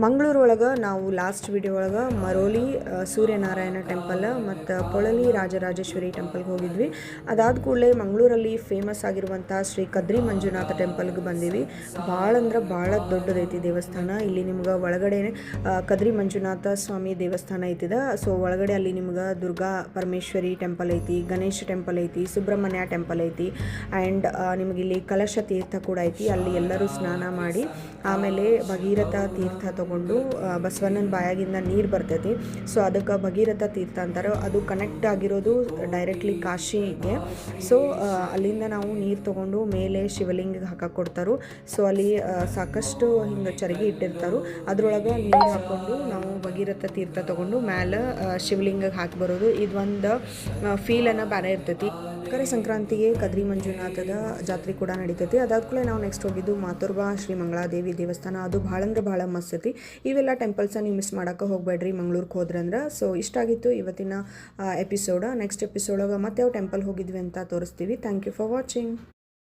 ಮಂಗಳೂರು ಒಳಗೆ ನಾವು last video ಒಳಗೆ ಮರೋಲಿ ಸೂರ್ಯನಾರಾಯಣ ಟೆಂಪಲ್ ಮತ್ತು ಪೊಳಲಿ ರಾಜರಾಜೇಶ್ವರಿ ಟೆಂಪಲ್ಗೆ ಹೋಗಿದ್ವಿ. ಅದಾದ ಕೂಡಲೇ ಮಂಗಳೂರಲ್ಲಿ ಫೇಮಸ್ ಆಗಿರುವಂಥ ಶ್ರೀ ಕದ್ರಿ ಮಂಜುನಾಥ ಟೆಂಪಲ್ಗೆ ಬಂದೀವಿ. ಭಾಳ ಅಂದ್ರೆ ಭಾಳ ದೊಡ್ಡದೈತಿ ದೇವಸ್ಥಾನ. ಇಲ್ಲಿ ನಿಮ್ಗೆ ಒಳಗಡೆ ಕದ್ರಿ ಮಂಜುನಾಥ ಸ್ವಾಮಿ ದೇವಸ್ಥಾನ ಐತಿದ. ಸೊ ಒಳಗಡೆ ಅಲ್ಲಿ ನಿಮ್ಗೆ ದುರ್ಗಾ ಪರಮೇಶ್ವರಿ ಟೆಂಪಲ್ ಐತಿ, ಗಣೇಶ ಟೆಂಪಲ್ ಐತಿ, ಸುಬ್ರಹ್ಮಣ್ಯ ಟೆಂಪಲ್ ಐತಿ, ಆ್ಯಂಡ್ ನಿಮಗಿಲ್ಲಿ ಕಲಶ ತೀರ್ಥ ಕೂಡ ಐತಿ. ಅಲ್ಲಿ ಎಲ್ಲರೂ ಸ್ನಾನ ಮಾಡಿ ಆಮೇಲೆ ಭಗೀರಥ ತೀರ್ಥ ತಗೊಂಡು ಬಸವಣ್ಣನ ಬಾಯಾಗಿಂದ ನೀರು ಬರ್ತೈತಿ. ಸೊ ಅದಕ್ಕೆ ಭಗೀರಥ ತೀರ್ಥ ಅಂತಾರೆ. ಅದು ಕನೆಕ್ಟ್ ಆಗಿರೋದು ಡೈರೆಕ್ಟ್ಲಿ ಕಾಶಿಗೆ. ಸೊ ಅಲ್ಲಿಂದ ನಾವು ನೀರು ತೊಗೊಂಡು ಮೇಲೆ ಶಿವಲಿಂಗಕ್ಕೆ ಹಾಕಕ್ಕೆ ಕೊಡ್ತಾರೆ. ಸೊ ಅಲ್ಲಿ ಸಾಕಷ್ಟು ಹಿಂಗೆ ಚರಗಿ ಇಟ್ಟಿರ್ತಾರೆ. ಅದ್ರೊಳಗೆ ನೀರು ಹಾಕ್ಕೊಂಡು ನಾವು ಭಗೀರಥ ತೀರ್ಥ ತೊಗೊಂಡು ಮೇಲೆ ಶಿವಲಿಂಗಕ್ಕೆ ಹಾಕಿ ಬರೋದು. ಇದೊಂದು ಫೀಲನ್ನು ಬೇರೆ ಇರ್ತೈತಿ. ಮಕರ ಸಂಕ್ರಾಂತಿಗೆ ಕದ್ರಿ ಮಂಜುನಾಥದ ಜಾತ್ರೆ ಕೂಡ ನಡೀತೈತಿ. ಅದಾದ ಕೂಡಲೇ ನಾವು ನೆಕ್ಸ್ಟ್ ಹೋಗಿದ್ದು ಮಾತುರ್ಬಾ ಶ್ರೀ ಮಂಗಳಾದೇವಿ ದೇವಸ್ಥಾನ. ಅದು ಭಾಳ ಅಂದ್ರೆ ಭಾಳ ಮಸ್ತ್ ಐತಿ. ಇವೆಲ್ಲ ಟೆಂಪಲ್ಸ ನೀವು ಮಿಸ್ ಮಾಡೋಕ್ಕೆ ಹೋಗಬೇಡ್ರಿ ಮಂಗ್ಳೂರ್ಗೆ ಹೋದ್ರಂದ್ರೆ. ಸೊ ಇಷ್ಟ ಆಗಿತ್ತು ಇವತ್ತಿನ ಎಪಿಸೋಡ. ನೆಕ್ಸ್ಟ್ ಎಪಿಸೋಡಾಗ ಮತ್ತೆ ಯಾವ ಟೆಂಪಲ್ ಹೋಗಿದ್ವಿ ಅಂತ ತೋರಿಸ್ತೀವಿ. Thank you for watching.